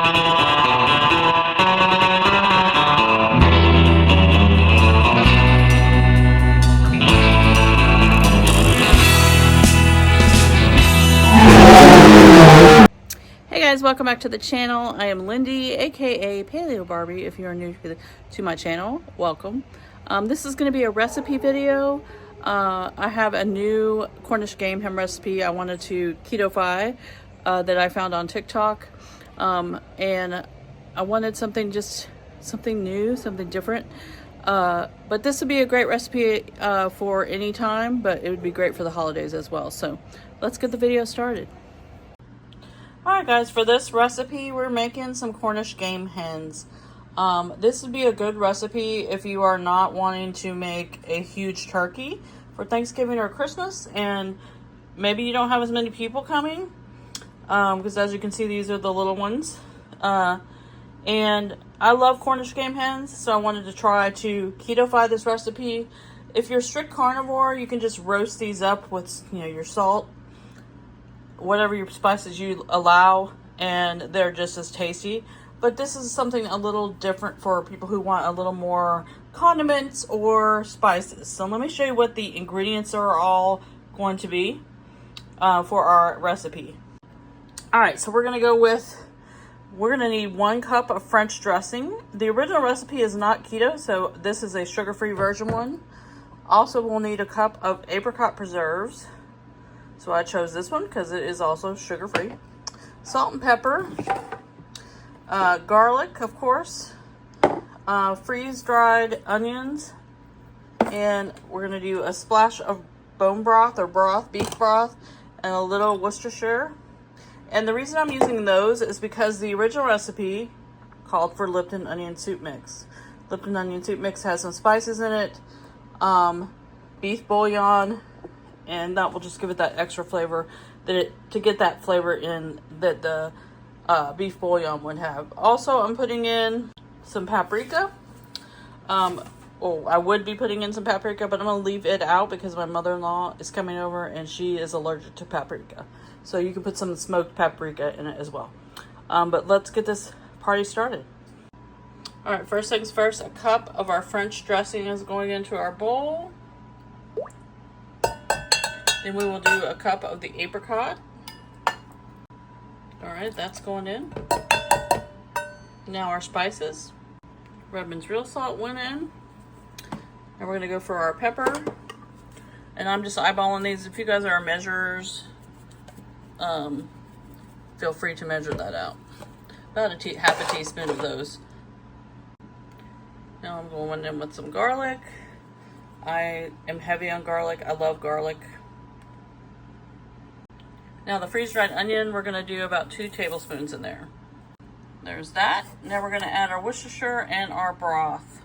Hey guys, welcome back to the channel. I am Lindy, aka Paleobarbie. If you are new to my channel, welcome. This is going to be a recipe video. I have a new Cornish game hen recipe I wanted to ketofy that I found on TikTok, and I wanted something new, something different. But this would be a great recipe for any time, but it would be great for the holidays as well. So let's get the video started. Alright guys, for this recipe we're making some Cornish game hens. This would be a good recipe if you are not wanting to make a huge turkey for Thanksgiving or Christmas, and maybe you don't have as many people coming, because as you can see, these are the little ones. And I love Cornish game hens, so I wanted to try to ketofy this recipe. If you're strict carnivore, you can just roast these up with, your salt, whatever your spices you allow, and they're just as tasty. But this is something a little different for people who want a little more condiments or spices. So let me show you what the ingredients are all going to be for our recipe. All right, so we're going to need 1 cup of French dressing. The original recipe is not keto, so this is a sugar-free version one. Also, we'll need a cup of apricot preserves. So I chose this one because it is also sugar-free. Salt and pepper. Garlic, of course. Freeze-dried onions. And we're going to do a splash of bone broth or broth, beef broth, and a little Worcestershire. And the reason I'm using those is because the original recipe called for Lipton onion soup mix. Lipton onion soup mix has some spices in it, beef bouillon, and that will just give it that extra flavor to get that flavor in that the beef bouillon would have. Also, I'm putting in some paprika. I would be putting in some paprika, but I'm going to leave it out because my mother-in-law is coming over and she is allergic to paprika. So you can put some smoked paprika in it as well. But let's get this party started. All right, first things first, a cup of our French dressing is going into our bowl. Then we will do a cup of the apricot. All right, that's going in. Now our spices. Redmond's real salt went in. And we're gonna go for our pepper. And I'm just eyeballing these. If you guys are measurers, feel free to measure that out. About half a teaspoon of those. Now I'm going in with some garlic. I am heavy on garlic. I love garlic. Now the freeze-dried onion, we're gonna do about 2 tablespoons in there. There's that. Now we're gonna add our Worcestershire and our broth.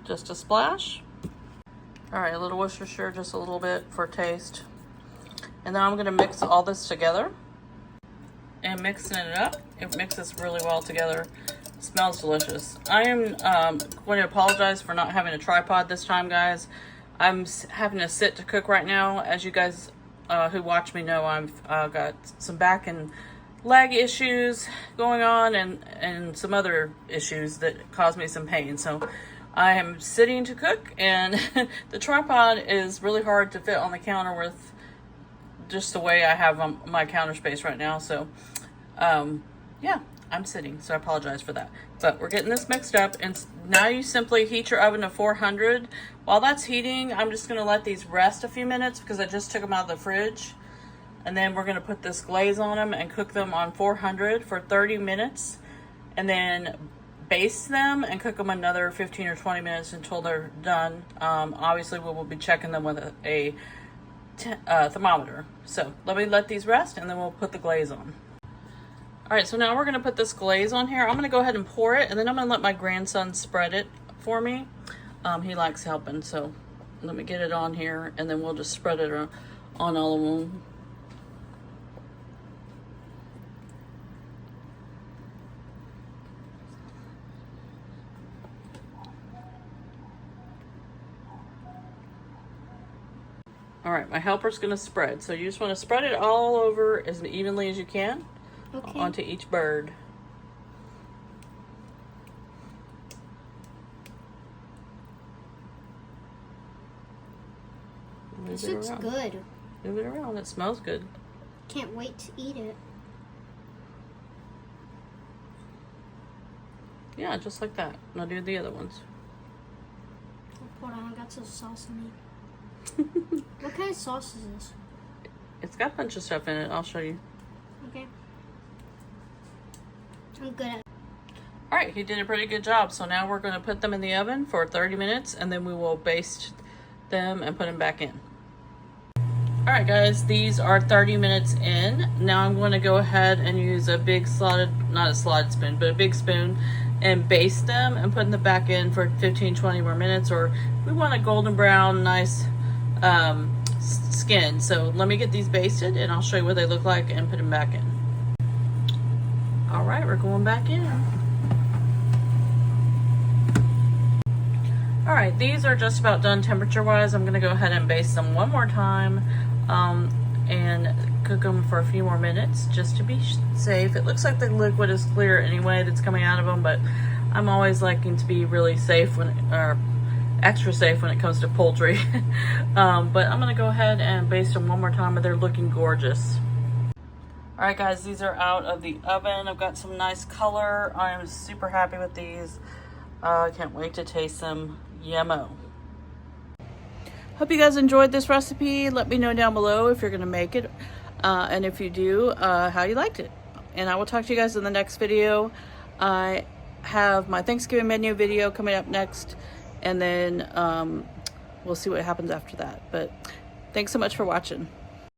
Just a splash. All right, a little Worcestershire, just a little bit for taste. And then I'm gonna mix all this together. And mixing it up, it mixes really well together. It smells delicious. I am going to apologize for not having a tripod this time, guys. I'm having to sit to cook right now. As you guys who watch me know, I've got some back and leg issues going on and some other issues that cause me some pain. So I am sitting to cook, and the tripod is really hard to fit on the counter with just the way I have my counter space right now. So yeah, I'm sitting, so I apologize for that. But we're getting this mixed up, and now you simply heat your oven to 400. While that's heating, I'm just gonna let these rest a few minutes because I just took them out of the fridge. And then we're gonna put this glaze on them and cook them on 400 for 30 minutes. And then baste them and cook them another 15 or 20 minutes until they're done. Obviously, we will be checking them with a thermometer. So let these rest, and then we'll put the glaze on. All right, so now we're gonna put this glaze on here. I'm gonna go ahead and pour it, and then I'm gonna let my grandson spread it for me. He likes helping, so let me get it on here, and then we'll just spread it on all of them. All right, my helper's gonna spread. So you just wanna spread it all over as evenly as you can. onto each bird. This looks good. Move it around. It smells good. Can't wait to eat it. Yeah, just like that. Now do the other ones. Hold on, I got some sauce in me. What kind of sauce is this? It's got a bunch of stuff in it. I'll show you. Okay. I'm good at it. All right, he did a pretty good job. So now we're going to put them in the oven for 30 minutes, and then we will baste them and put them back in. All right, guys, these are 30 minutes in. Now I'm going to go ahead and use a big not a slotted spoon, but a big spoon, and baste them and put them back in for 15-20 more minutes, or we want a golden brown, nice skin. So let me get these basted and I'll show you what they look like and put them back in. All right, we're going back in. All right, these are just about done temperature-wise. I'm gonna go ahead and baste them one more time and cook them for a few more minutes just to be safe. It looks like the liquid is clear anyway that's coming out of them, but I'm always liking to be really safe or extra safe when it comes to poultry. But I'm gonna go ahead and baste them one more time, but they're looking gorgeous. All right, guys, these are out of the oven. I've got some nice color. I am super happy with these. I can't wait to taste them. Yummo. Hope you guys enjoyed this recipe. Let me know down below if you're gonna make it, and if you do, how you liked it. And I will talk to you guys in the next video. I have my Thanksgiving menu video coming up next, and then we'll see what happens after that. But thanks so much for watching.